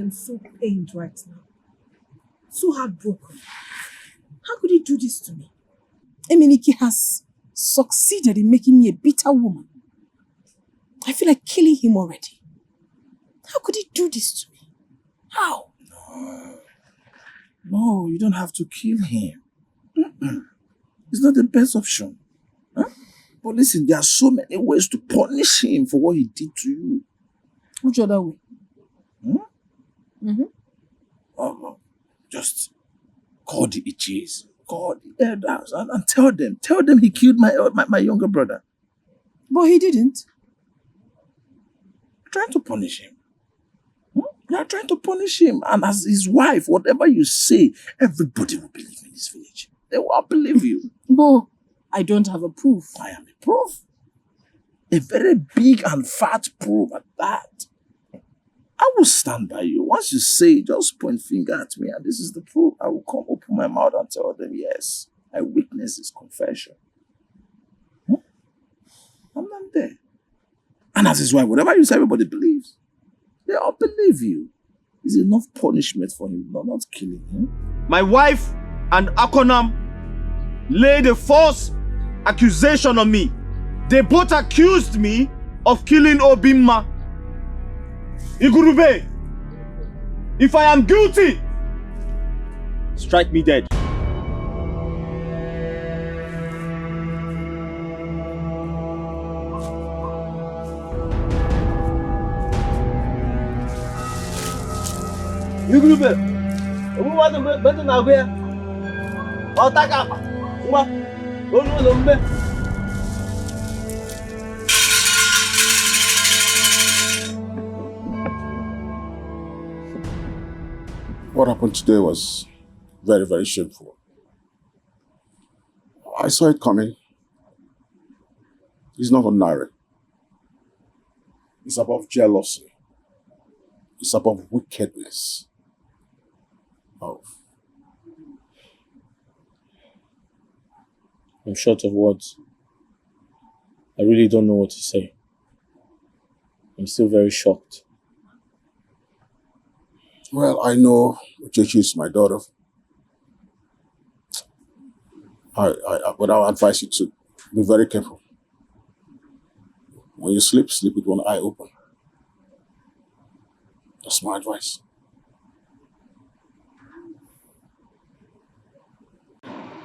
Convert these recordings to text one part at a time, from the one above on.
am so pained right now. So heartbroken. How could he do this to me? Emenike has succeeded in making me a bitter woman. I feel like killing him already. How could he do this to me? How? No, you don't have to kill him. It's not the best option. Huh? But listen, there are so many ways to punish him for what he did to you. Which other way? Just call the Ichis, call the elders, and tell them he killed my younger brother. But he didn't. You're trying to punish him. You are trying to punish him, and as his wife, whatever you say, everybody will believe in this village. They will believe you. But I don't have a proof. I am a proof. A very big and fat proof at that. I will stand by you. Once you say, just point finger at me, and this is the proof. I will come open my mouth and tell them, yes, I witnessed his confession. And I'm there. And as his wife, whatever you say, everybody believes. They all believe you. It's enough punishment for him, not killing him. My wife and Akonam laid a false accusation on me. They both accused me of killing Obimma. Igurube, if I am guilty, strike me dead. Igurube, Obuwa beto na gwe. Otaka, Uma, Onu Lombe. What happened today was very, very shameful. I saw it coming. It's not ordinary. It's about jealousy. It's about wickedness. I'm short of words. I really don't know what to say. I'm still very shocked. Well, I know Uchechi is my daughter. But I'll advise you to be very careful. When you sleep with one eye open. That's my advice.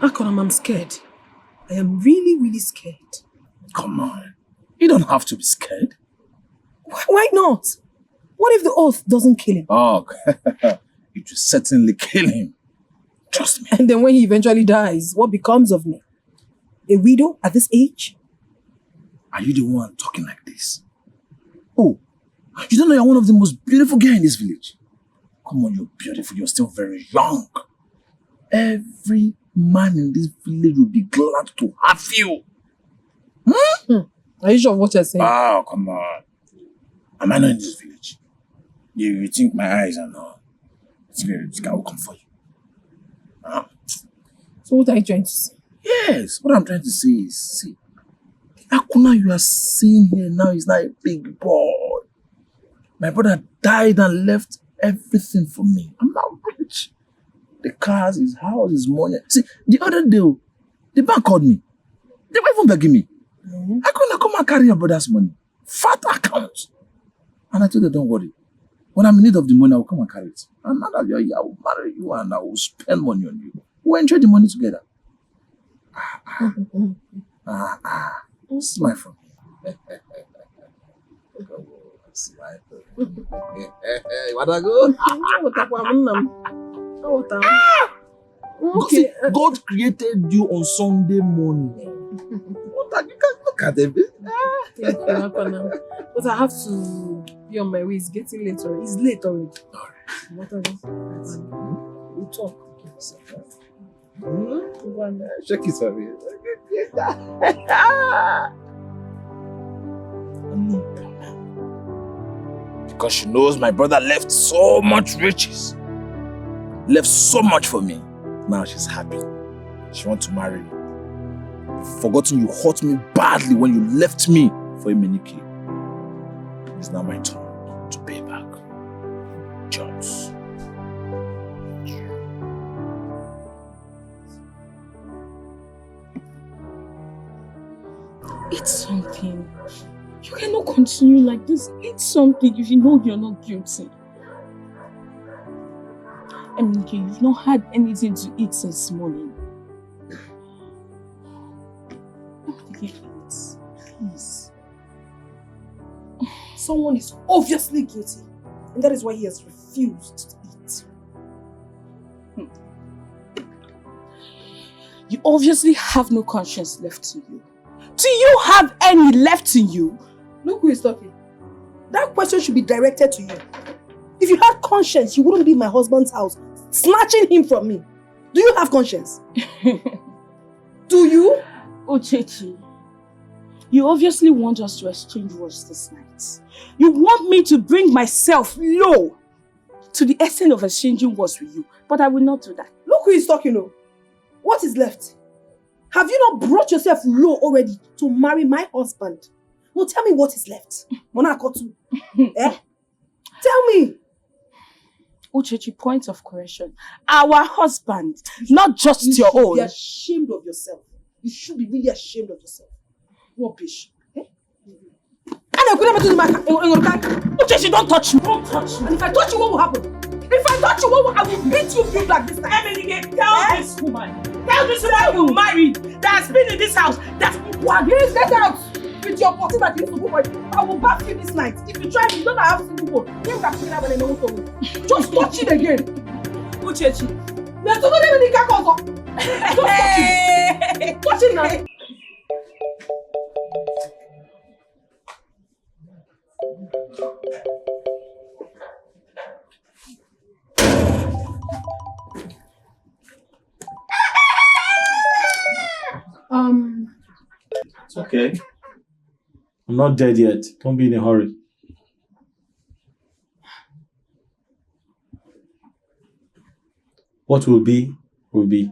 Akonam, I'm scared. I am really, really scared. Come on. You don't have to be scared. Why not? What if the oath doesn't kill him? Oh, it will certainly kill him. Trust me. And then when he eventually dies, what becomes of me? A widow at this age? Are you the one talking like this? Oh, you don't know you're one of the most beautiful girls in this village? Come on, you're beautiful. You're still very young. Every man in this village will be glad to have you. Are you sure of what you're saying? Oh, come on. Am I not in this village? You think my eyes are not? This guy will come for you. So what are you trying to say? Yes, what I'm trying to say is, see, Akuna you are seeing here now is not a big boy. My brother died and left everything for me. I'm not rich. The cars, his house, his money. See, the other day, the bank called me. They were even begging me. I couldn't come and carry your brother's money. Fat account. And I told them, don't worry. When I'm in need of the money, I will come and carry it. And now that you're here, I will marry you and I will spend money on you. We'll enjoy the money together. Smile for me. Smile for me. You wanna go? Okay. God created you on Sunday morning. You can look at them. But I have to be on my way. It's getting late already. It's late already. Whatever. We'll talk. Check it out. Because she knows my brother left so much riches. Left so much for me. Now she's happy. She wants to marry me. Forgotten you hurt me badly when you left me for Emenike. It's now my turn to pay back. Jones. Eat something. You cannot continue like this. Eat something if you know you're not guilty. Eminike, you've not had anything to eat since morning. Eminike, eat. Please. Someone is obviously guilty, and that is why he has refused to eat. You obviously have no conscience left in you. Do you have any left in you? Look who is talking. That question should be directed to you. If you had conscience, you wouldn't be in my husband's house, snatching him from me. Do you have conscience? Do you? Uchechi, you obviously want us to exchange words this night. You want me to bring myself low to the extent of exchanging words with you, but I will not do that. Look who is talking, oh. What is left? Have you not brought yourself low already to marry my husband? No, tell me what is left. Monakotu. Eh? Tell me. Uchechi, point of correction. Our husband, not just your own. You should be ashamed of yourself. You should be really ashamed of yourself. Rubbish. Eh? Uchechi, don't touch me. Don't touch me. And if I touch you, what will happen? If I touch you, what will I will beat you big like this time. Eminike, tell this woman. Tell this woman you married that has been in this house. That's what? Please get out with your body that you used to go for it. I will bath you this night. If you try, you don't have single one. You can put it up and then just touch it again. Uchechi. Just touch it. Touch it now. It's okay. I'm not dead yet. Don't be in a hurry. What will be, will be.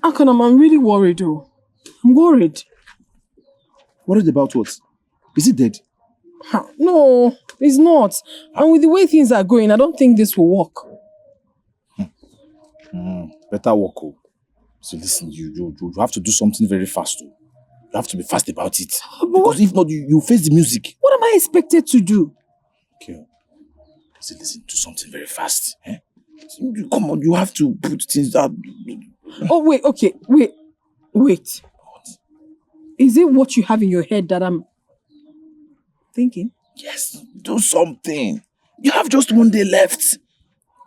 Akonam, I'm really worried though. I'm worried. Worried about what? Is he dead? No, it's not. And with the way things are going, I don't think this will work. Better work. Oh. So listen, you have to do something very fast. Oh. You have to be fast about it. Because if not, you face the music. What am I expected to do? Okay. So listen, do something very fast. Eh? Come on, you have to put things out. Oh, wait, okay, wait. What? Is it what you have in your head that I'm thinking? Yes, do something. You have just one day left.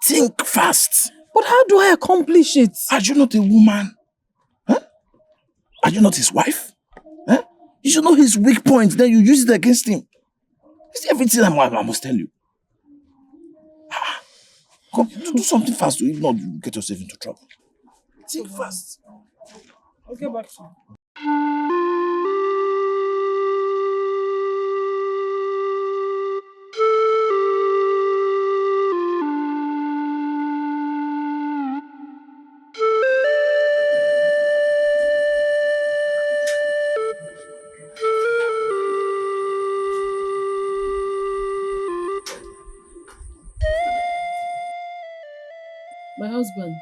Think fast. But how do I accomplish it? Are you not a woman? Huh? Are you not his wife? Huh? You should know his weak points, then you use it against him. It's everything I must tell you. Come, do something fast, if not, you get yourself into trouble. Think fast. I'll get back to you. My husband,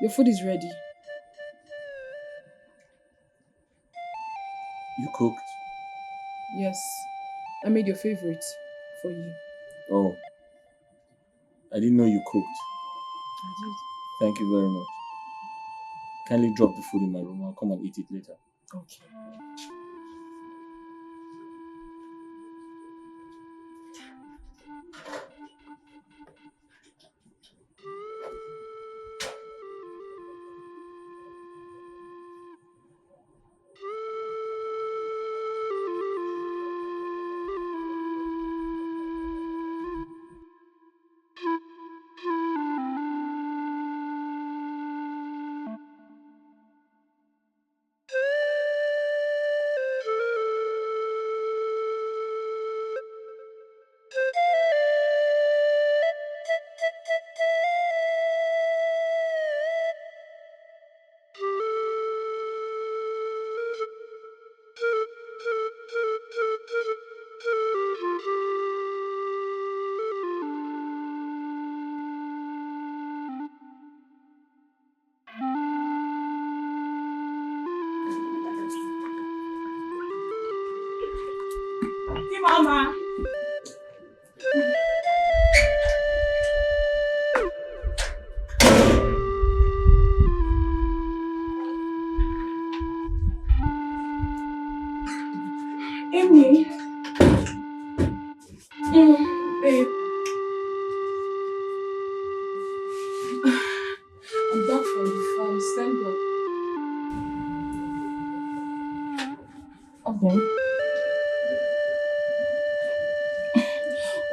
your food is ready. You cooked? Yes, I made your favorite for you. Oh. I didn't know you cooked. I did. Thank you very much. Kindly drop the food in my room. I'll come and eat it later. Okay.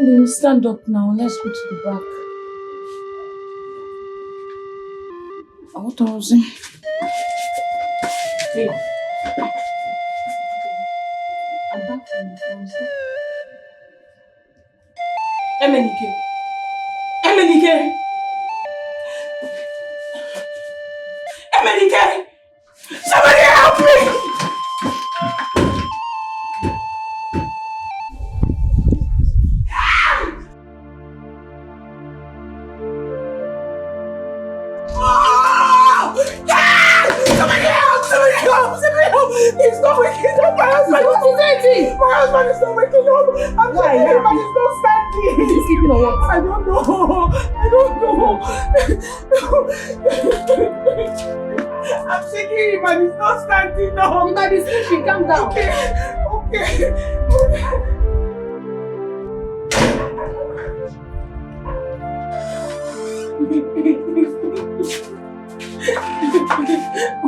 We'll stand up now. Let's go to the back. What was it? Hey. I'm back from the concert. Emenike! Emenike! Emenike! Somebody help me! He's not waking up. My husband is not waking up. I'm checking him and he's not standing. Is he sleeping or what? I don't know. I'm checking him and he's not standing now. You might be sleeping. Calm down. Okay.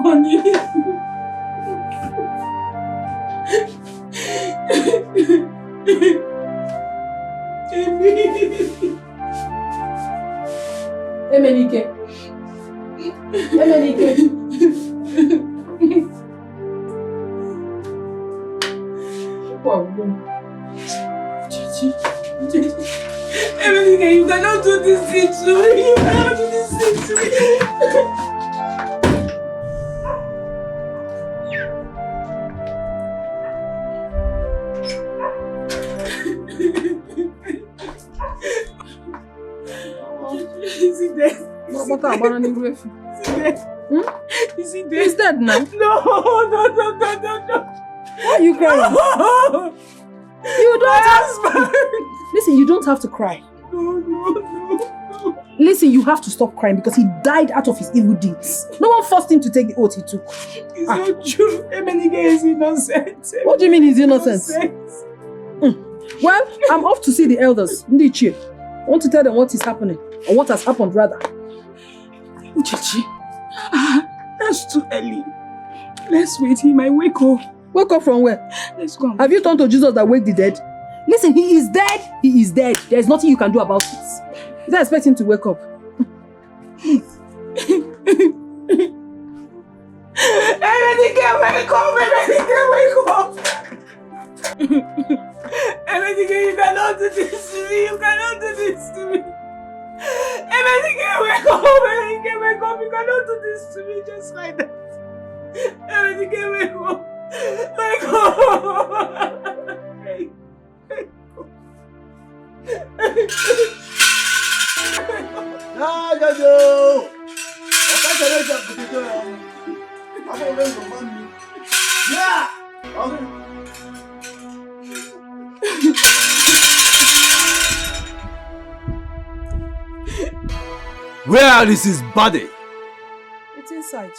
Honey. Emenike. Emenike, you cannot do this thing to me. You cannot do this thing to me. Is he dead? Is he dead? He's dead now. No. Why are you crying? No. You don't husband. Listen, you don't have to cry. No. Listen, you have to stop crying because he died out of his evil deeds. No one forced him to take the oath he took. It's not true. Emenike is innocent. What do you mean he's innocent? Well, I'm off to see the elders. Ndichie. I want to tell them what is happening. Or what has happened rather. Chichi, that's too early. Let's wait. He might wake up. Wake up from where? Let's go. Have you turned to Jesus that wake the dead? Listen, he is dead. He is dead. There is nothing you can do about it. You don't expect him to wake up. Emenike, wake up! Emenike, you cannot do this to me. You cannot do this to me. Emenike, wake up! Emenike, wake up! You cannot do this to me just like that. Emenike, wake up! Wake up! Where is his body? It's inside.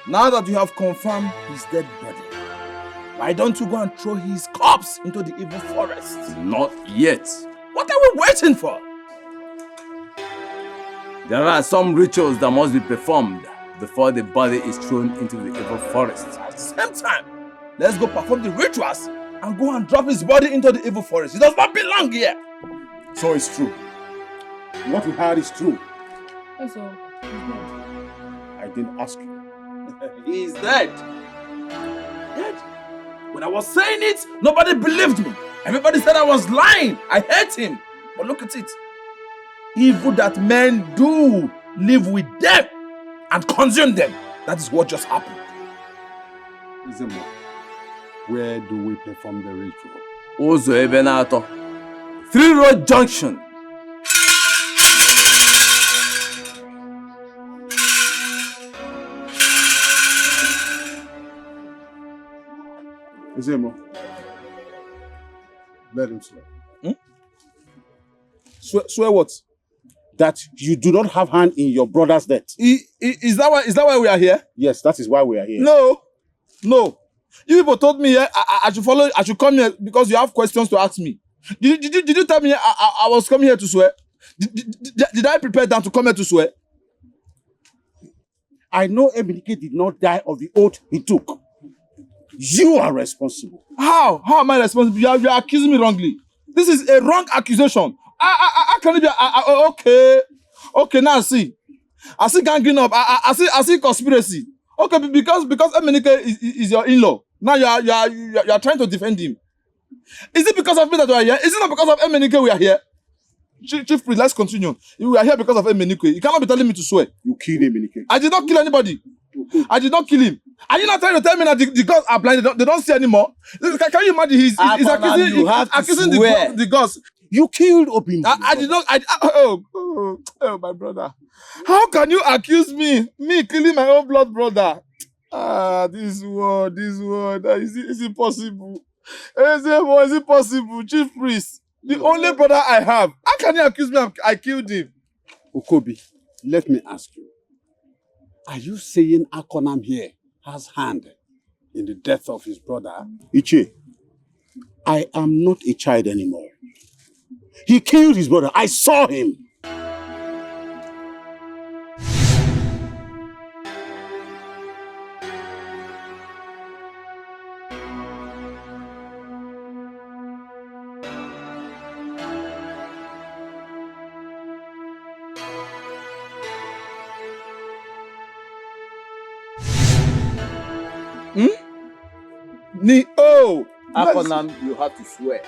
Now that you have confirmed his dead body, why don't you go and throw his corpse into the evil forest? Not yet. What are we waiting for? There are some rituals that must be performed before the body is thrown into the evil forest. At the same time, let's go perform the rituals and go and drop his body into the evil forest. He does not belong here. So it's true. What we heard is true. That's all. I didn't ask you. He is dead. Dead? When I was saying it, nobody believed me. Everybody said I was lying. I hate him. But look at it. Evil that men do live with them and consume them. That is what just happened. Zemo, where do we perform the ritual? Ụzọ ebe na-atọ. 3 Road Junction. Ezemo, let him swear. Swear what? That you do not have hand in your brother's death. Is that why we are here? Yes, that is why we are here. No. You people told me here I should come here because you have questions to ask me. Did you tell me I was coming here to swear? Did I prepare them to come here to swear? I know Emenike did not die of the oath he took. You are responsible. How am I responsible? You are accusing me wrongly. This is a wrong accusation. I can be okay, now I see ganging up. I see conspiracy. Okay, because Emenike is your in-law. Now you are trying to defend him. Is it because of me that we are here? Is it not because of Emenike we are here? Chief priest, let's continue. We are here because of Emenike. You cannot be telling me to swear. You killed Emenike. I did not kill anybody. I did not kill him. Are you not trying to tell me that the gods are blind? They don't see anymore? Can you imagine? He's accusing the gods. You killed Obimma. I did not. Oh, my brother. How can you accuse me killing my own blood brother? This word. Is it possible? Is it possible? Chief priest, the only brother I have. How can you accuse me I killed him? Okobi, let me ask you. Are you saying Akonam here has hand in the death of his brother? Iche, I am not a child anymore. He killed his brother. I saw him. Akonam, you have to swear.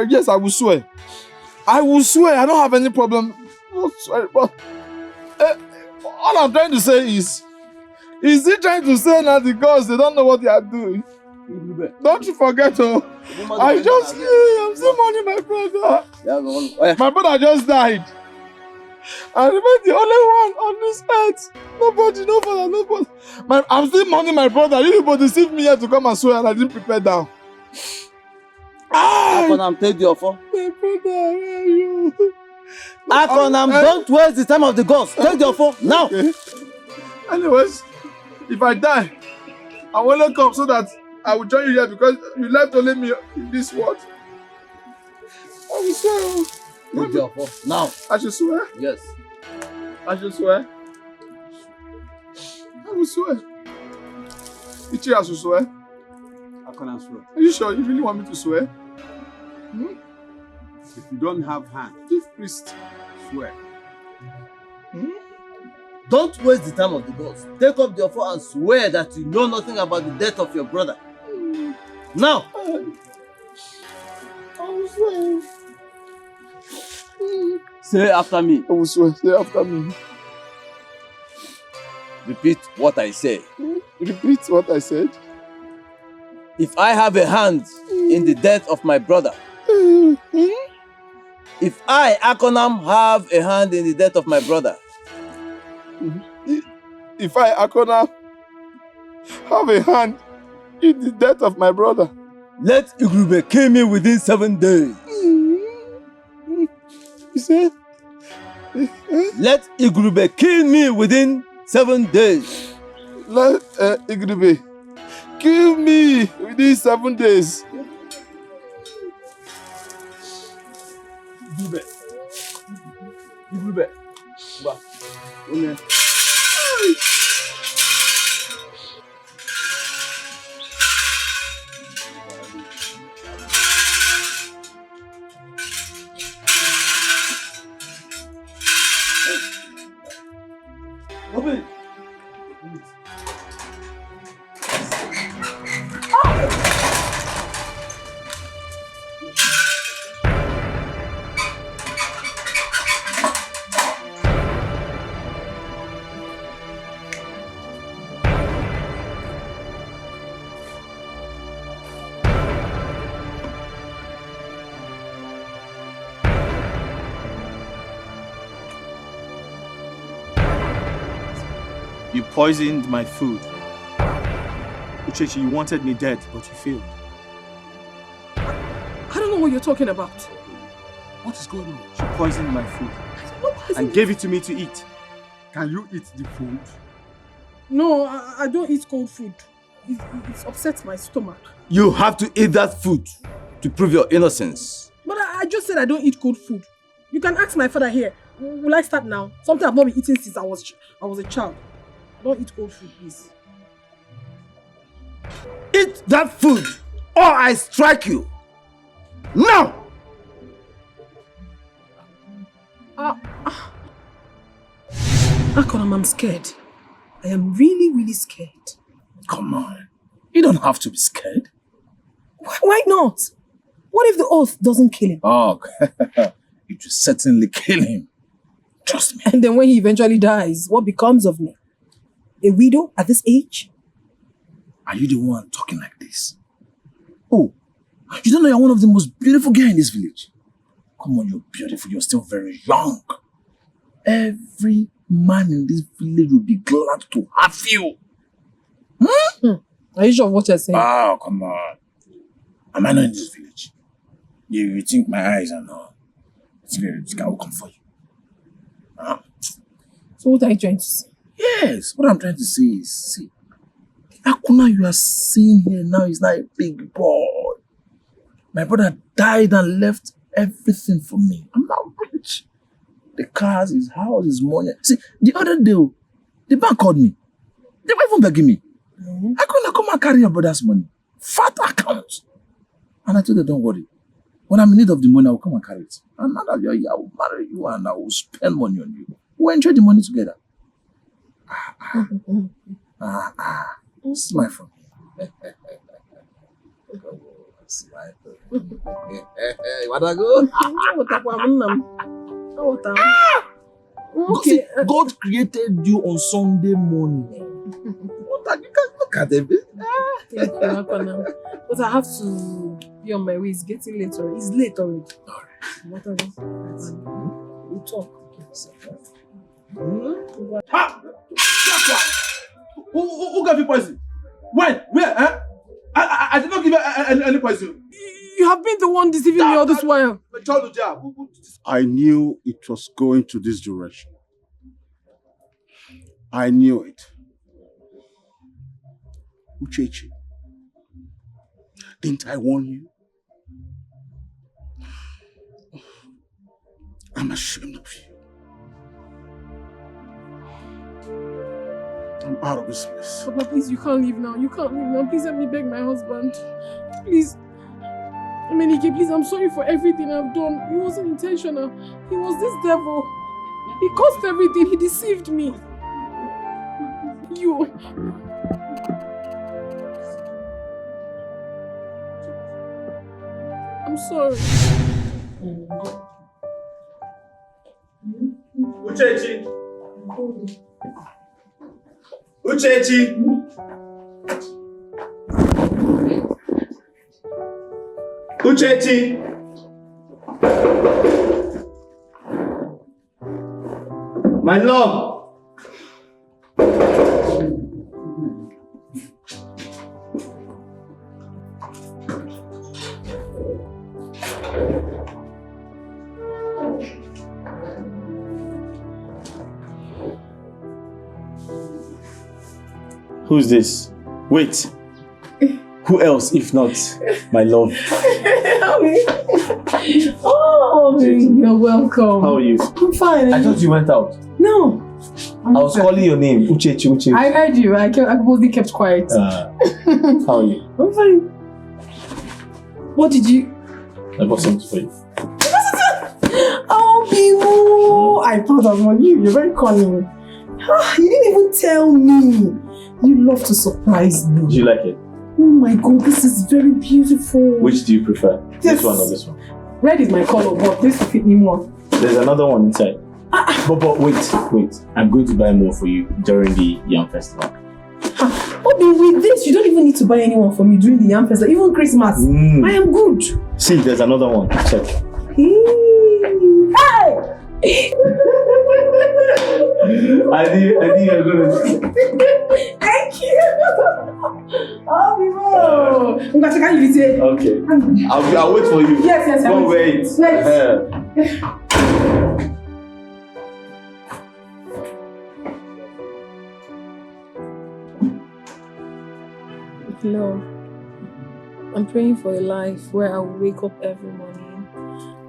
Yes, I will swear. I don't have any problem. Not swear, but all I'm trying to say is he trying to say now the gods, they don't know what they are doing? Don't you forget, I'm still mourning my brother. My brother just died. I remain the only one on this earth. Nobody. I'm still mourning my brother. You people deceived me here to come and swear and I didn't prepare down. Akonam, take the offer. My brother, where are you? Akonam, don't waste the time of the gods. Take the offer now. Okay. Anyways, if I die, I will only come so that I will join you here because you left only me in this world. I will swear. Take the offer now. I should swear? Yes. I should swear? I will swear. Ichi, I should swear? Akonam swear. Are you sure you really want me to swear? If you don't have hand, Chief priest. swear. Don't waste the time of the gods. Take up the offer and swear that you know nothing about the death of your brother. Now. I will swear. Say after me. I will swear. Say after me. Repeat what I say. Repeat what I said. If I have a hand in the death of my brother, if I, Akonam, have a hand in the death of my brother, if I, Akona, have a hand in the death of my brother, let Igurube kill me within 7 days. You said? Let Igurube kill me within 7 days. Let Igurube kill me within 7 days. Igurube. Okay. Open. You poisoned my food. Uchechi, you wanted me dead, but you failed. I don't know what you're talking about. What is going on? She poisoned my food and gave it to me to eat. Can you eat the food? No, I don't eat cold food. It upsets my stomach. You have to eat that food to prove your innocence. But I just said I don't eat cold food. You can ask my father here. Will I start now? Something I've not been eating since I was a child. I don't eat cold food, please. Eat that food or I strike you. Now! Akonam, I'm scared. I am really, really scared. Come on. You don't have to be scared. Why not? What if the oath doesn't kill him? Oh, it will certainly kill him. Trust me. And then when he eventually dies, what becomes of me? A widow at this age? Are you the one talking like this? Oh, you don't know you're one of the most beautiful girls in this village. Come on, you're beautiful. You're still very young. Every man in this village will be glad to have you. Are you sure of what you're saying? Oh, come on. Am I not in this village? You think my eyes are not? This guy will come for you. So what are you trying to say? Yes, what I'm trying to say is, see, Akuna you are seeing here now is not a big boy. My brother died and left everything for me. I'm not rich. The cars, his house, his money. See, the other day, the bank called me. They were even begging me. I couldn't come and carry your brother's money. Fat account. And I told them, don't worry. When I'm in need of the money, I will come and carry it. And now that you're here, I will marry you and I will spend money on you. We'll enjoy the money together. Smile for me. Smile for me. Wanna go? Okay. God created you on Sunday morning. You can't look at it. But I have to be on my way. It's getting late already. It's late already. What are you? We'll talk. Who gave you poison? When? Where? Huh? I did not give you any poison. You have been the one deceiving me all this while. I knew it was going to this direction. I knew it. Uchechi, didn't I warn you? I'm ashamed of you. I'm out of this place. Papa, please, you can't leave now. You can't leave now. Please help me beg my husband. Please. Emenike, please, I'm sorry for everything I've done. It wasn't intentional. He was this devil. He caused everything. He deceived me. You. I'm sorry. Uchechi! Uchechi! Uchechi! My love! Who's this? Wait. Who else if not my love? Oh, you're welcome. How are you? I'm fine. I thought you went out. No. I was calling your name. Uchechi. I heard you. I purposely kept quiet. How are you? I'm fine. What did you... I bought something for you. Oh, Bimu! I thought I was you. You're very cunning. You didn't even tell me. You love to surprise me. Do you like it? Oh my God, this is very beautiful. Which do you prefer? This one or this one? Red is my color, but this will fit me more. There's another one inside. But wait. I'm going to buy more for you during the Yam Festival. Obi, with this, you don't even need to buy anyone for me during the Yam Festival, even Christmas. I am good. See, there's another one. Check. Hey! I knew you were going to. Thank you. Oh, Bimo. Can you say? Okay. I'll wait for you. Yes, Don't wait. Wait. Lord, I'm praying for a life where I'll wake up every morning,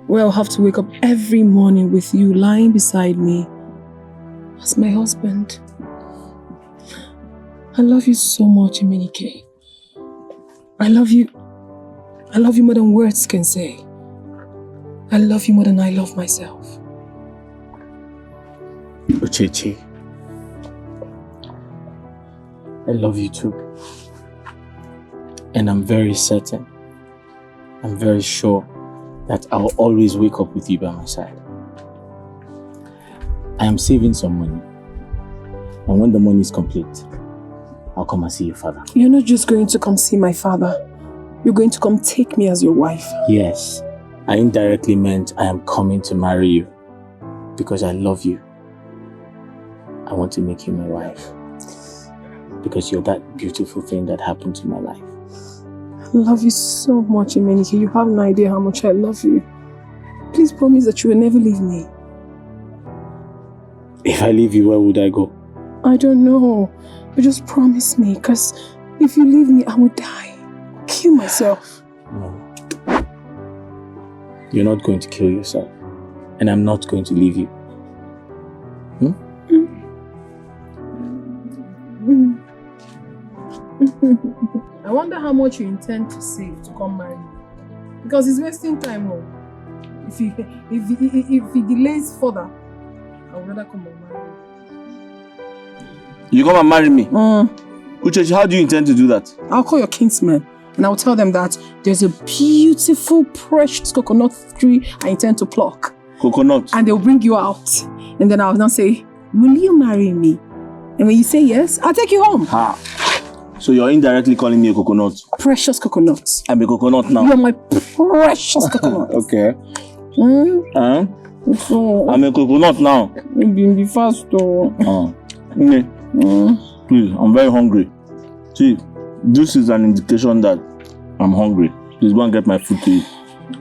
where I'll have to wake up every morning with you lying beside me as my husband. I love you so much, Emenike. I love you. I love you more than words can say. I love you more than I love myself. Uchechi, I love you too. And I'm very certain, I'm very sure that I'll always wake up with you by my side. I am saving some money. And when the money is complete, I'll come and see your father. You're not just going to come see my father. You're going to come take me as your wife. Yes, I indirectly meant I am coming to marry you. Because I love you. I want to make you my wife. Because you're that beautiful thing that happened to my life. I love you so much, Emenike. You have no idea how much I love you. Please promise that you will never leave me. If I leave you, where would I go? I don't know. But just promise me, because if you leave me, I will die. I'll kill myself. No. You're not going to kill yourself. And I'm not going to leave you. I wonder how much you intend to save to come marry me. Because it's wasting time. Oh. If he delays further, I would rather come and marry you. You come and marry me? Uchechi, how do you intend to do that? I'll call your kinsmen and I'll tell them that there's a beautiful, precious coconut tree I intend to pluck. Coconut? And they'll bring you out. And then I'll now say, will you marry me? And when you say yes, I'll take you home. Ha. So you're indirectly calling me a coconut? Precious coconut. I'm a coconut now? You're my precious coconut. Okay. So, I'm a coconut now. Be fast though. Please, I'm very hungry. See, this is an indication that I'm hungry. Please go and get my food to eat.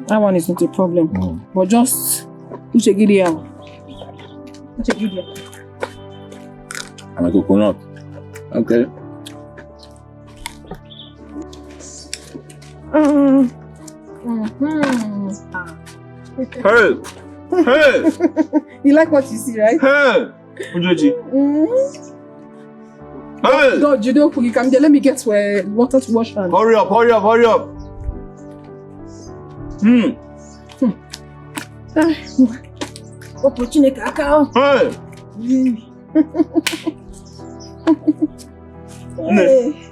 That one is not a problem. But just Uchegidia. I'm a coconut. Okay. Hey! Hey! You like what you see, right? Hey! Uchechi. Hey! God, you don't cook. You come there. Let me get water to wash hands. Hurry up, hurry up, hurry up! Opportunity cacao. Hey! Hey.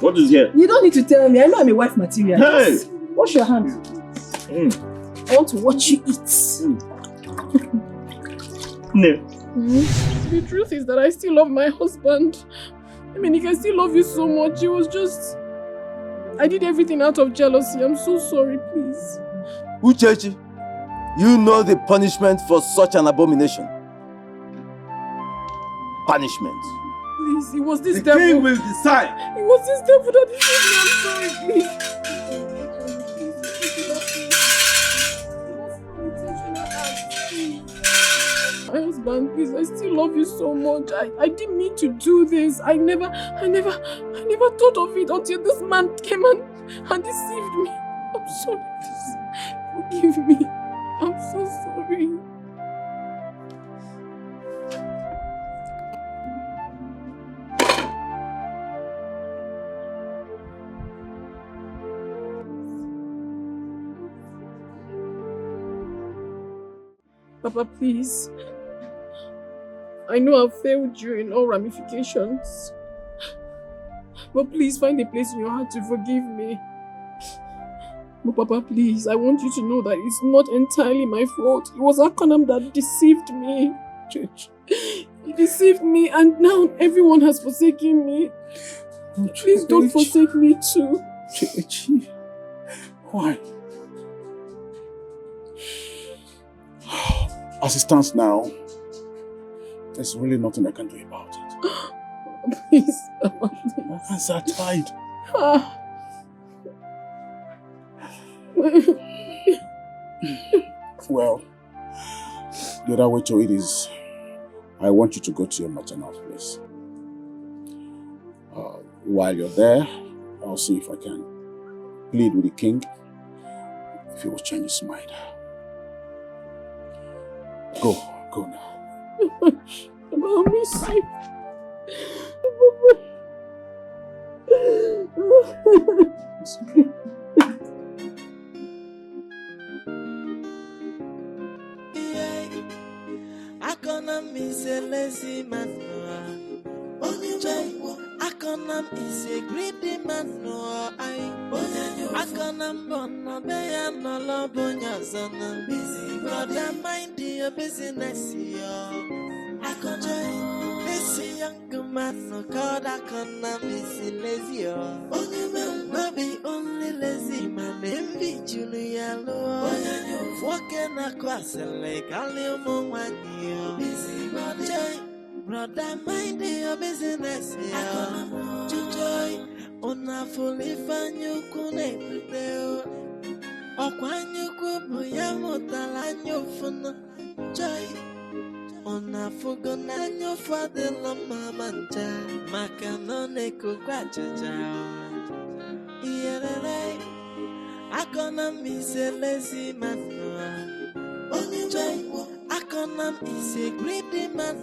What is here? You don't need to tell me. I know I'm a wife material. Hey! Just wash your hands. I want to watch you eat. The truth is that I still love my husband. I mean, I still love you so much. It was just... I did everything out of jealousy. I'm so sorry, please. Uchechi, you know the punishment for such an abomination. Punishment. Please, it was this The devil. king will decide. It was this devil that did me. I'm sorry, please. My husband, please, I still love you so much. I didn't mean to do this. I never thought of it until this man came and deceived me. I'm sorry, please. Forgive me. I'm so sorry. Papa, please. I know I've failed you in all ramifications. But please find a place in your heart to forgive me. But Papa, please, I want you to know that it's not entirely my fault. It was Akonam that deceived me. Church. He deceived me and now everyone has forsaken me. Please don't forsake me too. Why? As it stands now, There's really nothing I can do about it. Please. My hands are tied. Well, the other way to it is, I want you to go to your maternal place. While you're there, I'll see if I can plead with the king if he will change his mind. Go now. I'll miss you. It's okay. I gonna miss a lazy man. I gonna miss a greedy man. I gonna burn a bear no love on your son. Busy, brother, mind your business. I gonna miss a young man. No God, I gonna miss a lazy. Maybe only lazy man. Envy Julia. Walking across the lake, I'll live more busy, brother, mind your business. Joy, on a fully fan you couldn't do. Or when you could be a motel and your phone. Joy, on a fugon and your father, Lamamanta, Macanone could catch a child. Yeah, I gonna miss a lazy man. I gonna miss a greedy man.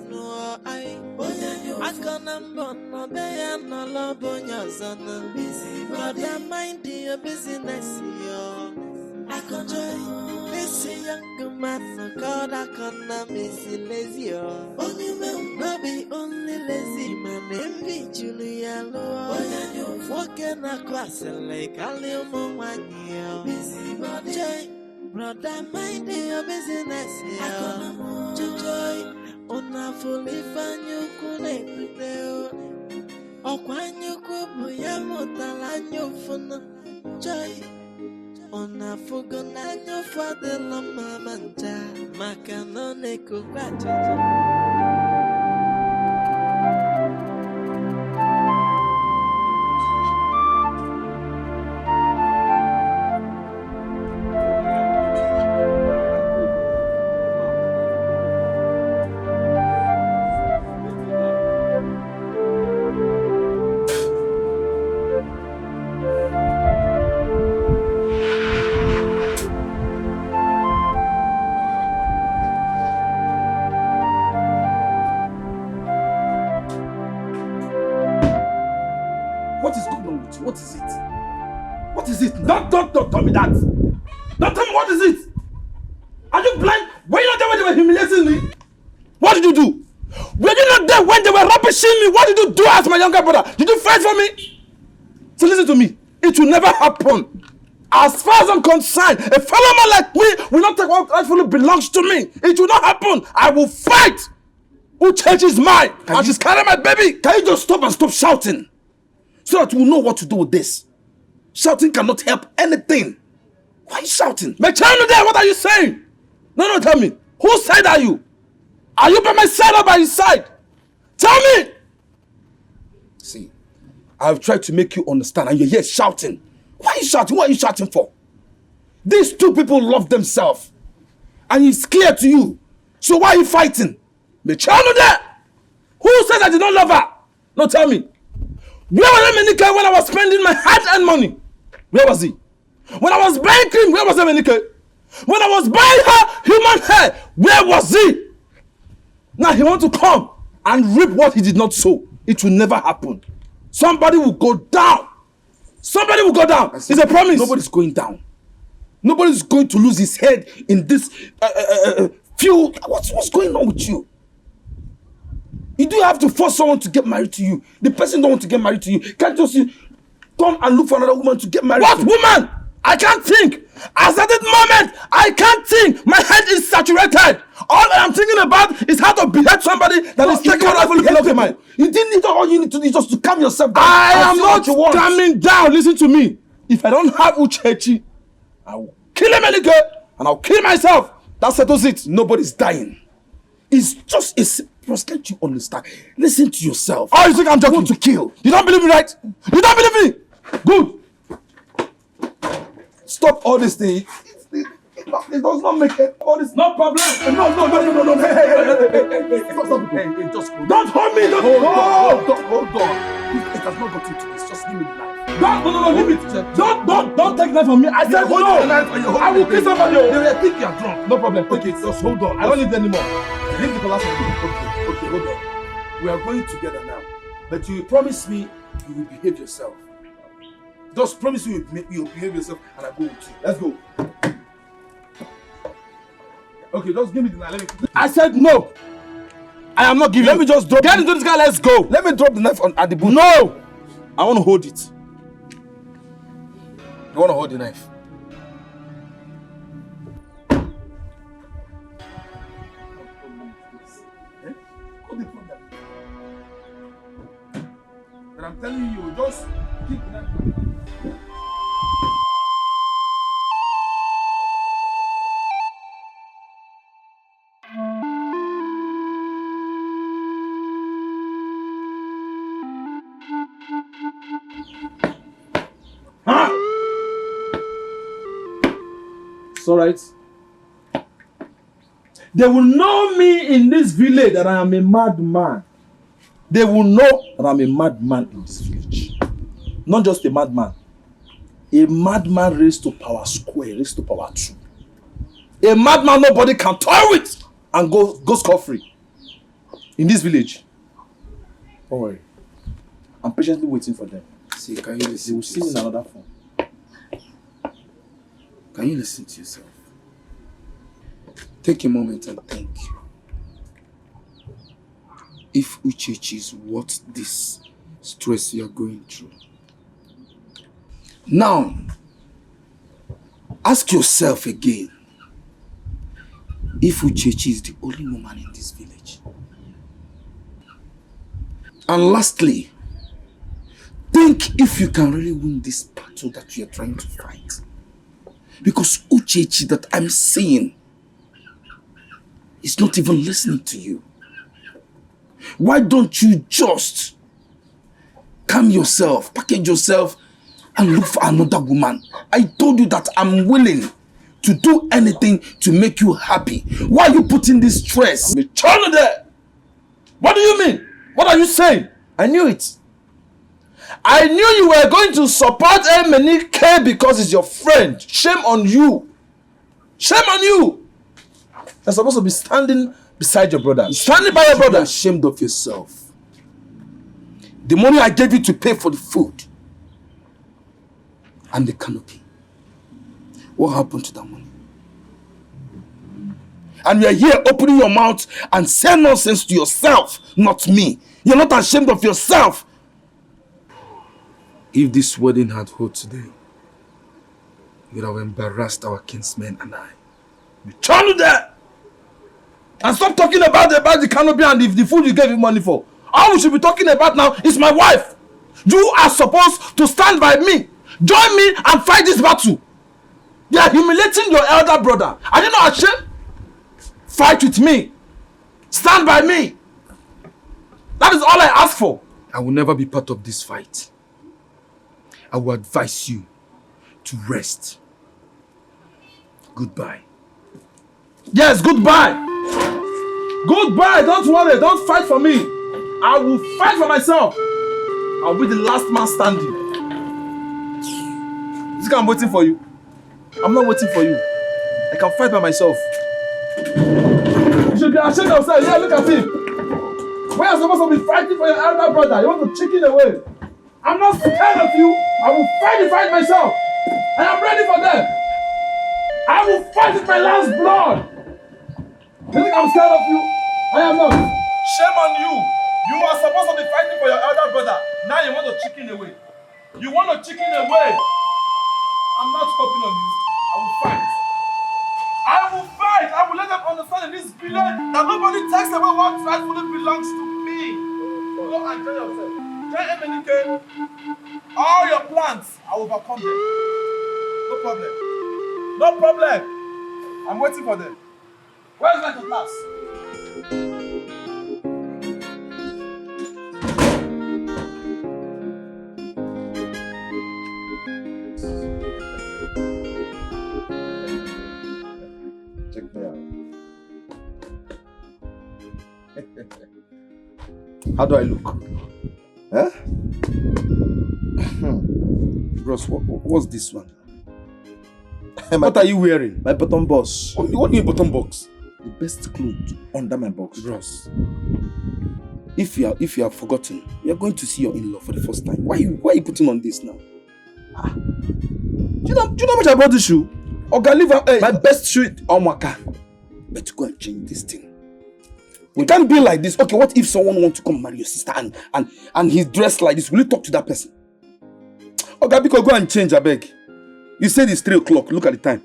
I gonna burn a bear no love on your son. Busy, brother, mind your business. I gonna miss a young man. God, I gonna miss a lazy. Maybe only lazy man. Envy Julia. Walking across the lake, I'll live more busy, brother, mind your business. Joy, on a fully fan you couldn't do. Or when you could be a motel and your phone. Joy, on a fugon and your father, Lamamanta, Macanone could catch a Don't tell me that. Don't tell me what is it. Are you blind? Were you not there when they were humiliating me? What did you do? Were you not there when they were rubbishing me? What did you do as my younger brother? Did you fight for me? So listen to me. It will never happen. As far as I'm concerned, a fellow man like me will not take what rightfully belongs to me. It will not happen. I will fight. Uchechi is mine. And she's carrying my baby. Can you just stop and stop shouting? So that we'll know what to do with this. Shouting cannot help anything. Why are you shouting? My child there, what are you saying? No, tell me. Whose side are you? Are you by my side or by his side? Tell me! See, I've tried to make you understand and you're here shouting. Why are you shouting? What are you shouting for? These two people love themselves. And it's clear to you. So why are you fighting? My child there! Who said I did not love her? No, tell me. Where was Emenike when I was spending my hard-earned money? Where was he? When I was buying cream, where was Emenike? When I was buying her human hair, where was he? Now he wants to come and reap what he did not sow. It will never happen. Somebody will go down. Somebody will go down. It's a promise. Nobody's going down. Nobody's going to lose his head in this field. What's going on with you? You do have to force someone to get married to you. The person don't want to get married to you. Can't just come and look for another woman to get married to. What woman? I can't think. As at this moment, I can't think. My head is saturated. All I am thinking about is how to behead somebody that is taking a rifle below the mind. You didn't need all you need to do is just to calm yourself down. I am not calming down. Listen to me. If I don't have Uchechi, I will kill Emenike and I'll kill myself. That settles it. Nobody's dying. It's just a simple, can't you understand? Listen to yourself. Oh, you think I'm joking? Want to kill? You don't believe me, right? You don't believe me? Good. Stop all this thing. It does not make it. All this. No problem. No. Hey. Stop. Hey, just hold on. Don't hold me. Hold on. It has not got into this. Just give me the knife. No, leave it. Don't take knife from me. I said Hold no. the knife and you hold I will the kill thing. somebody. They think you are drunk. No problem. Okay, just hold on. I don't need it anymore. Leave the collapse. Okay, hold on. We are going together now. But you promise me you will behave yourself. Just promise you will behave yourself and I go with you. Let's go. Okay, just give me the knife. Let me. I said no. I am not giving. Let me just drop. Get into this car. Let's go. Let me drop the knife at the boot. No. I want to hold it. You want to hold the knife? Hold the problem. But I'm telling you, just keep the knife. It's all right. They will know me in this village that I am a madman. They will know that I'm a madman in this village. Not just a madman. A madman raised to power square, raised to power 2. A madman nobody can toy with and go scot-free in this village. Don't worry. I'm patiently waiting for them. See, can you listen? They will see me in another form. Can you listen to yourself? Take a moment and think. If Uchechi is worth this stress you are going through. Now, ask yourself again. If Uchechi is the only woman in this village. And lastly, think if you can really win this battle that you are trying to fight. Because Uchechi that I'm seeing is not even listening to you. Why don't you just calm yourself, package yourself, and look for another woman? I told you that I'm willing to do anything to make you happy. Why are you putting this stress? Chana there! What do you mean? What are you saying? I knew it. I knew you were going to support Emenike because he's your friend. Shame on you. Shame on you. You're supposed to be standing beside your brother. Standing by your brother. You're ashamed of yourself. The money I gave you to pay for the food and the canopy. What happened to that money? And you're here opening your mouth and saying nonsense to yourself, not me. You're not ashamed of yourself. If this wedding had held today, you would have embarrassed our kinsmen and I. You turn there and stop talking about the canopy and the food you gave him money for. All we should be talking about now is my wife. You are supposed to stand by me. Join me and fight this battle. They are humiliating your elder brother. Are you not ashamed? Fight with me. Stand by me. That is all I ask for. I will never be part of this fight. I will advise you to rest. Goodbye. Yes, goodbye. Goodbye. Don't worry. Don't fight for me. I will fight for myself. I'll be the last man standing. You think I'm waiting for you? I'm not waiting for you. I can fight by myself. You should be ashamed of yourself. Yeah, look at him. When you're supposed to be fighting for your elder brother, you want to chicken away. I'm not scared of you. I will fight the fight myself. I am ready for them. I will fight with my last blood. You think I'm scared of you? I am not. Shame on you. You are supposed to be fighting for your elder brother. Now you want to chicken away. You want to chicken away. I'm not stopping on you. I will fight. I will fight. I will let them understand in this village that nobody talks about what rightfully belongs to me. Go and tell yourself. Tell Emenike, all your plans, I will overcome them. No problem. No problem. I'm waiting for them. Where's my class? How do I look? Huh? Bros, what's this one? What are you wearing? My bottom box. What do you mean bottom box? The best clothes under my box. Bros, if you have forgotten, you are going to see your in-law for the first time. Why are you putting on this now? Do you know how much I bought this shoe? Oga, leave my best shoe on my car. But go and change this thing. We can't be like this. Okay, what if someone wants to come marry your sister and he's dressed like this? Will you talk to that person? Okay, because go and change, I beg. You said it's 3 o'clock. Look at the time.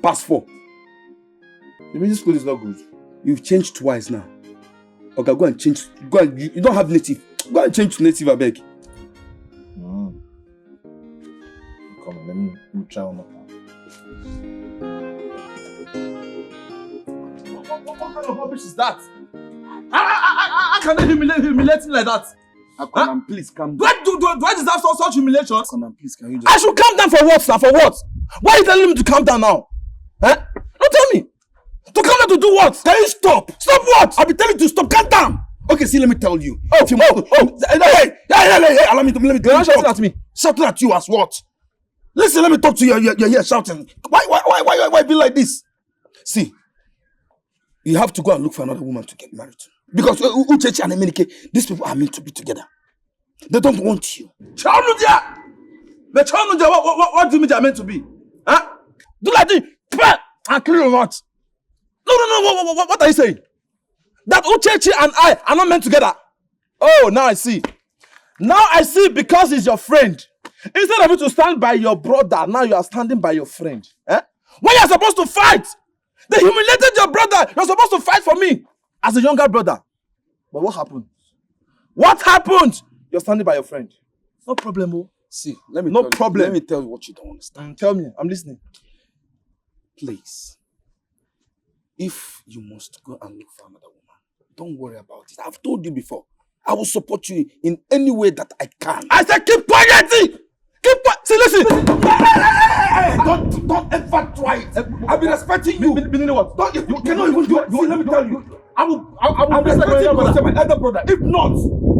Past 4. You mean this clothes is not good? You've changed twice now. Okay, go and change. You don't have native. Go and change to native, I beg. Come on, let me try one more time. What kind of rubbish is that? How can they humiliate me like that? Akonam, please calm down. Do I deserve such humiliation? Akonam, please, can you just... I should calm down for what, sir? For what? Why are you telling me to calm down now? Huh? Don't tell me. To calm down to do what? Can you stop? Stop what? I'll be telling you to stop. Calm down. Okay, see, let me tell you. Hey, allow me to You're shouting at me. Shouting at you as what? Listen, let me talk to you. You're here shouting. Why be like this? See, you have to go and look for another woman to get married to. Because Uchechi and Emenike, these people are meant to be together. They don't want you. What do you mean they are meant to be? Huh? Do like this. And kill you what? No. What are you saying? That Uchechi and I are not meant together. Oh, now I see. Now I see because he's your friend. Instead of you to stand by your brother, now you are standing by your friend. Eh? When you're supposed to fight, they humiliated your brother. You're supposed to fight for me as a younger brother. But what happened? What happened? You're standing by your friend. No problem, oh. See, let me tell you what you don't understand. Tell me, I'm listening. Please, if you must go and look for another woman, don't worry about it. I've told you before. I will support you in any way that I can. I said keep quiet! Keep quiet! See, listen! Hey, don't ever try it. I've been respecting you. Meaning what? You cannot even do it. See, let me tell you. I will I'm respecting you as my elder brother. If not,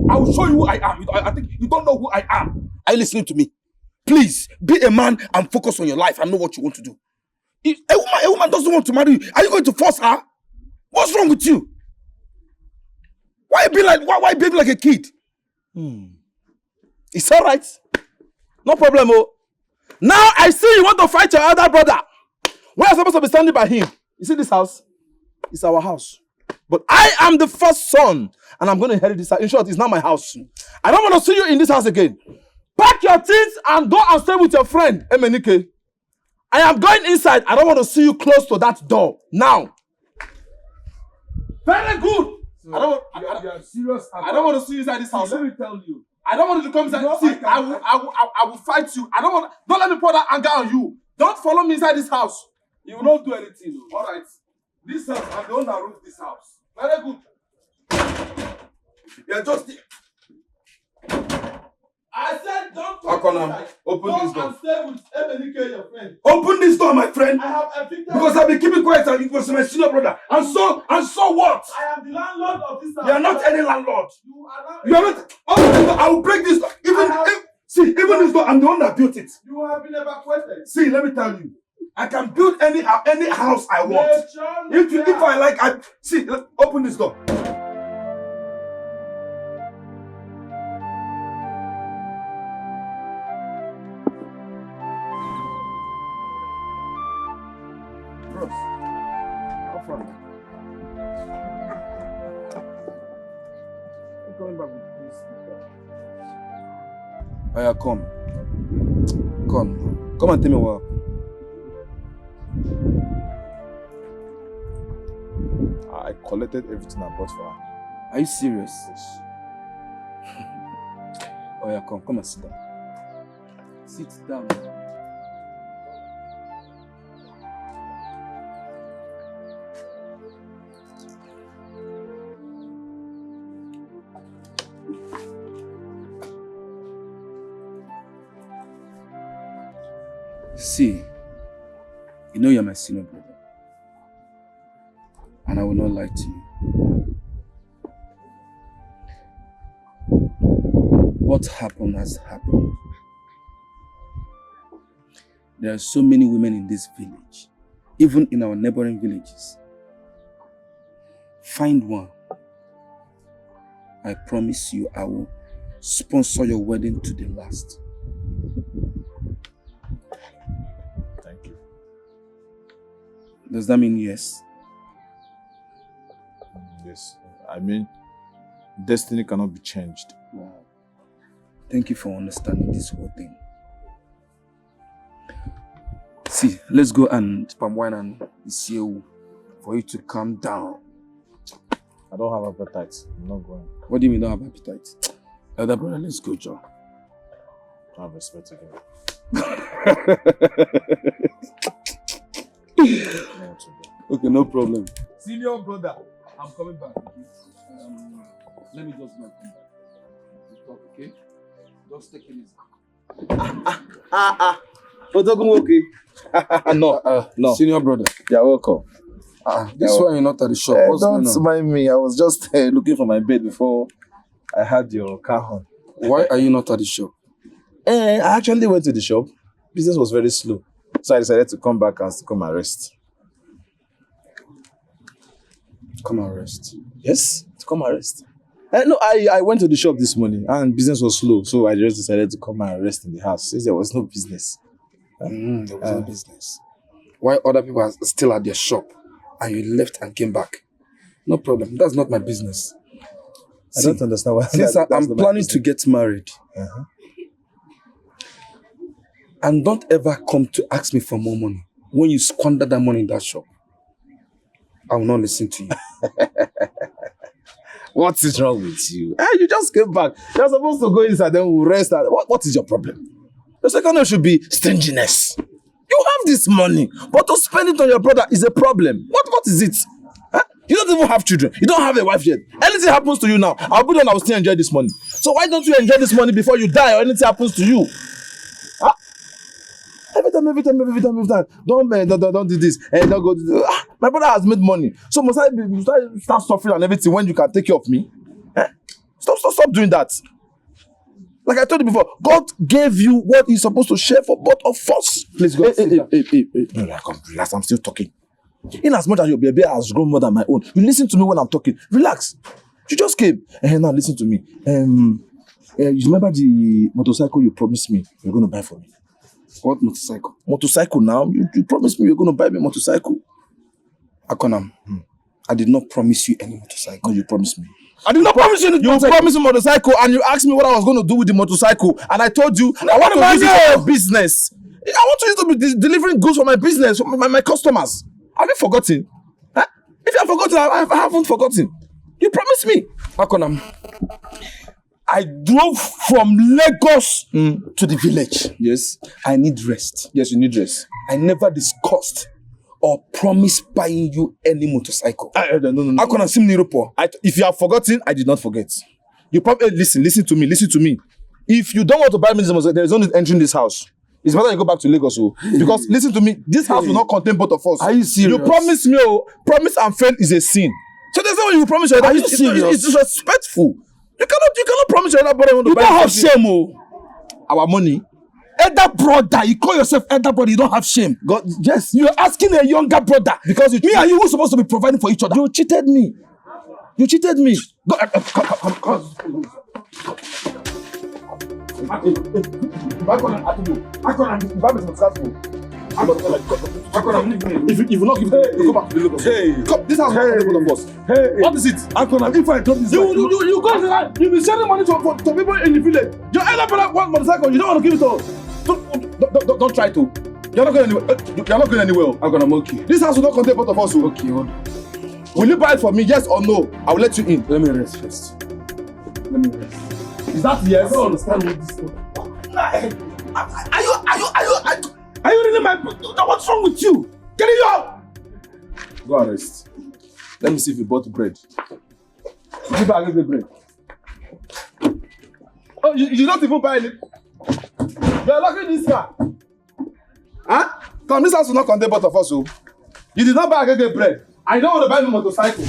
I will show you who I am. I think you don't know who I am. Are you listening to me? Please, be a man and focus on your life and know what you want to do. If a woman doesn't want to marry you, are you going to force her? What's wrong with you? Why behave like a kid? It's all right. No problem, oh. Now I see you want to fight your elder brother. We are supposed to be standing by him. You see this house? It's our house. But I am the first son, and I'm going to inherit this house. In short, it's not my house. I don't want to see you in this house again. Pack your things and go and stay with your friend, Emenike. I am going inside. I don't want to see you close to that door. Now. Very good. So I don't want to see you inside this house. Let me tell you. I don't want you to come inside. See, I will fight you. Don't let me pour that anger on you. Don't follow me inside this house. You will not do anything. All right. This house, I'm the one that rules this house. Very good. You're just... I said don't Akonam, open this door. And stay with Emenike, your friend. Open this door, my friend. I have evicted because I've been keeping quiet and it was my senior brother. And so what? I am the landlord of this house. You are not any landlord. You are not. You are not. Open this door. I will break this door. Even this door, I'm the one that built it. You have been evacuated. See, let me tell you. I can build any house I want. If I like, open this door. Aya, come and tell me what happened. I collected everything I bought for her. Are you serious? Yes. Aya, come and sit down. Sit down. See, you know you're my senior brother. And I will not lie to you. What happened has happened. There are so many women in this village, even in our neighboring villages. Find one. I promise you I will sponsor your wedding to the last. Thank you. Does that mean yes? Yes. I mean, destiny cannot be changed. Wow. Thank you for understanding this whole thing. See, let's go and palm wine and isiu for you to calm down. I don't have appetite. I'm not going. What do you mean you don't have appetite? Elder brother, let's go, Joe. I have respect again. Okay, no problem. Senior brother, I'm coming back. Let me just not come back. Just talk, okay? Just take it easy. okay. No. Senior brother. You're welcome. This one you're not at the shop. What's going Don't on? mind me. I was just looking for my bed before I had your car on. Why are you not at the shop? I actually went to the shop. Business was very slow. So I decided to come back and come and rest. Come and rest. Yes, to come and rest. No, I went to the shop this morning and business was slow. So I just decided to come and rest in the house since there was no business. There was no business. Why other people are still at their shop and you left and came back? No problem. That's not my business. I don't understand why. Since I'm planning to get married, and don't ever come to ask me for more money. When you squander that money in that shop, I will not listen to you. What is wrong with you? You just came back. You're supposed to go inside, then we'll rest. What is your problem? The second one should be stinginess. You have this money, but to spend it on your brother is a problem. What is it? You don't even have children. You don't have a wife yet. Anything happens to you now, I'll be the one I will still enjoy this money. So why don't you enjoy this money before you die or anything happens to you? Every time. Don't do this. And don't go do this. My brother has made money. So must I start suffering and everything when you can take care of me? Stop doing that. Like I told you before, God gave you what He's supposed to share for both of us. Please go. Hey. No, come, relax. I'm still talking. In as much as your baby has grown more than my own, you listen to me when I'm talking. Relax. You just came. Now listen to me. You remember the motorcycle you promised me you're going to buy for me? What motorcycle? Motorcycle now. You promised me you're going to buy me a motorcycle. Akonam, I did not promise you any motorcycle. No, you promised me. I did not promise you. You promised me motorcycle and you asked me what I was going to do with the motorcycle. And I told you, I want to use it for my business. I want to use it to be delivering goods for my business, for my customers. Have you forgotten? If you have forgotten, I haven't forgotten. You promised me. Akonam, I drove from Lagos to the village. Yes, I need rest. Yes, you need rest. I never discussed or promised buying you any motorcycle. No. Akonam, Simni Rupo. If you have forgotten, I did not forget. You probably listen to me. If you don't want to buy me this motorcycle, there is no need entering this house. It's better you go back to Lagos, because listen to me, this house will not contain both of us. Are you serious? You promised me, promise and fail is a sin. So there's no way you promise your Are you serious? It's disrespectful. You cannot promise your elder brother you want to buy. You don't have shame, Our money. Elder brother, you call yourself elder brother, you don't have shame. God, yes. You're asking a younger brother Because me and you were supposed to be providing for each other. You cheated me. Go, come. If you will not give it, you go back to the Lagos. Come, this house is both of us. What is it? If I drop this, You go to that. You be sending money to people in the village. Your elder brother wants motorcycle. You don't want to give it to us. Don't try to. You're not going anywhere. I'm okay. This house will not contain both of us. Okay, hold on. Will you buy it for me? Yes or no? I will let you in. Let me rest first. Is that yes? I don't understand what this is. Are you really my? What's wrong with you? Get it out! Go and rest. Let me see if you bought bread. Give me the bread. Oh, you don't even buy it. You are locking this car. Huh? Come, this house will not contain both of us. So. You did not buy a bread. I don't want to buy a motorcycle.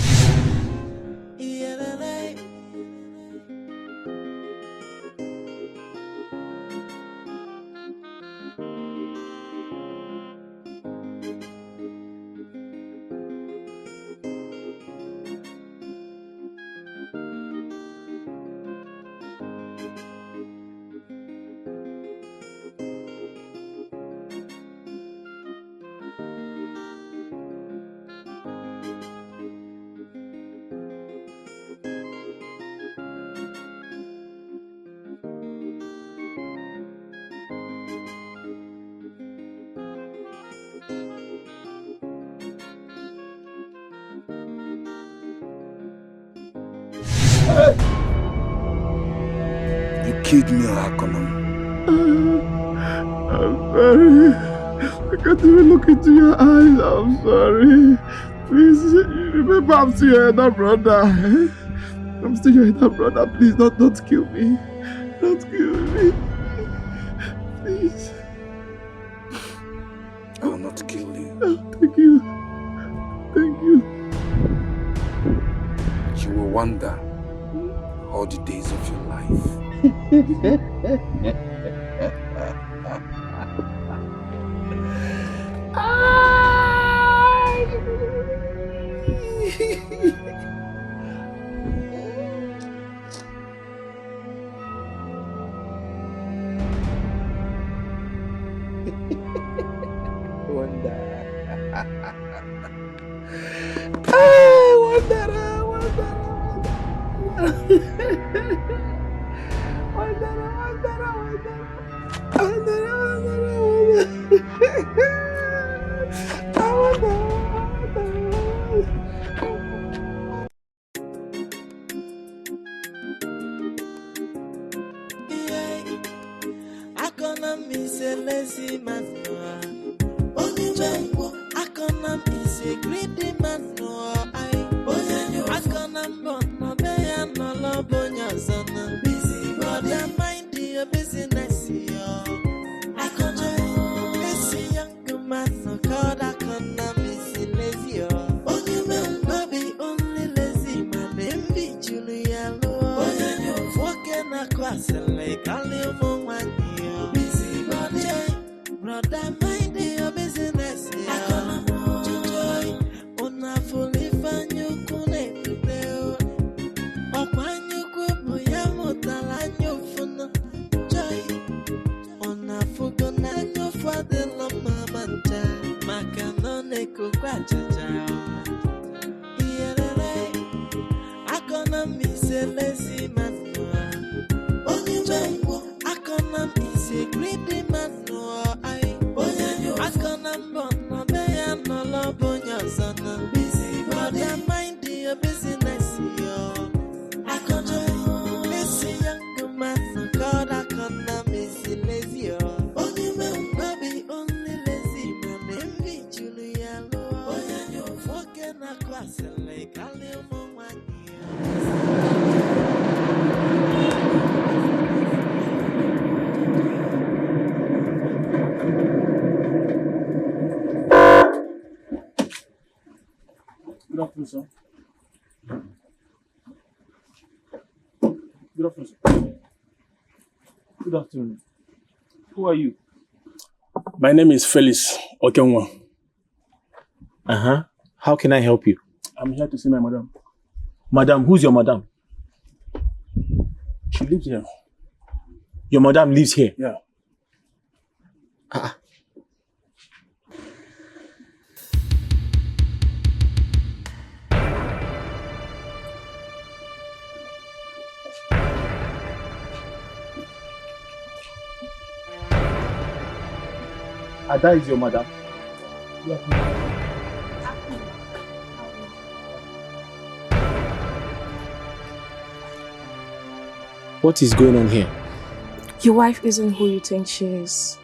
You killed me, Akonam. I'm sorry. I can't even look into your eyes. I'm sorry. Please, remember I'm still your elder brother. I'm still your elder brother. Please, don't kill me. Don't kill me. Please. I will not kill you. Oh, thank you. Thank you. You will wonder all the days of your life. I gonna miss a lazy man. Only I gonna miss a greedy man. I gonna no day and no love on your son. Busy, brother, mind your business. I gonna miss a young man. No call, I gonna miss a lazy. Only man, baby, only lazy man. Envy Julia. Walking across the lake, I'll live on my busy brother, mind your business. I can't joy on a fully fan you couldn't do. Or when you could put your motor and your phone. Joy on a fugon and your father, Lama Macanon, cook I gonna miss a lazy man. I gonna miss a greedy man. I gonna no day and no love on your son. Busy brother, mind your business. I gonna miss a young man. God, I gonna miss a lazy. Only man, baby, only lazy man. Envy Julia. Walking across the lake, I'll live on my Good afternoon, sir. Good afternoon, sir. Good afternoon. Who are you? My name is Felix Okenwa. How can I help you? I'm here to see my madam. Madam, who's your madam? She lives here. Your madam lives here? Yeah. Ada is your madam? Yeah. What is going on here? Your wife isn't who you think she is.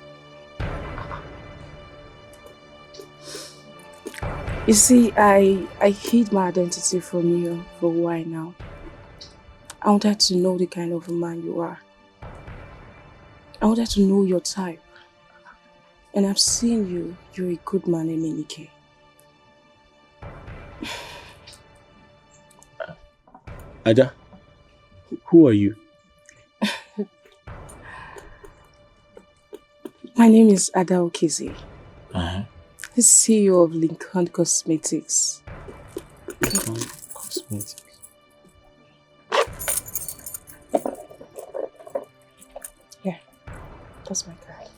You see, I hid my identity from you for a while now. I wanted to know the kind of a man you are. I wanted to know your type. And I've seen you. You're a good man, Emenike. Ada, who are you? My name is Ada Okizi. The CEO of Lincoln Cosmetics. Lincoln Cosmetics. Yeah, that's my card.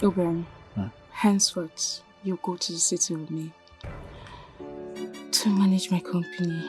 Obram, henceforth, you go to the city with me to manage my company.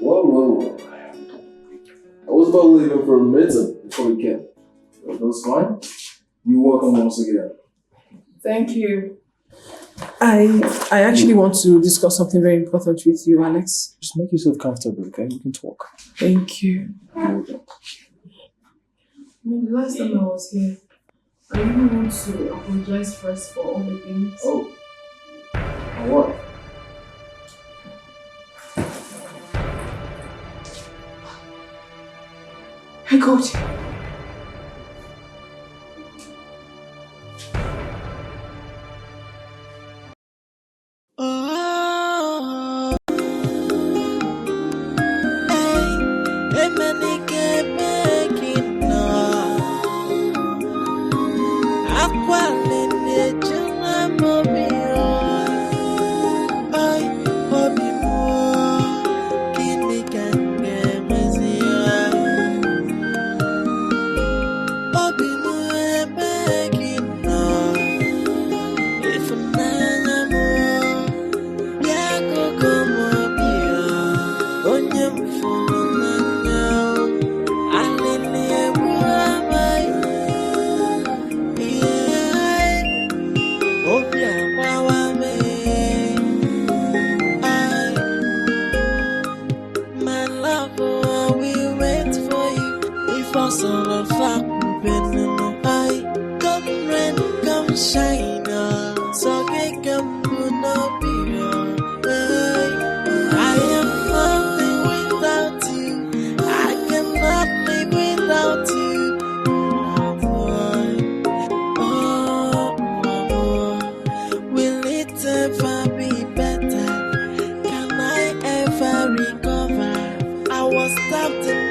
Whoa. I was about leaving for a minute before we came. That was fine. You're welcome once again. Thank you. I actually want to discuss something very important with you, Alex. Just make yourself comfortable, okay? We can talk. Thank you. The last time I was here, I really want to apologize first for all the things. Oh. For what? Hey, God. Stopped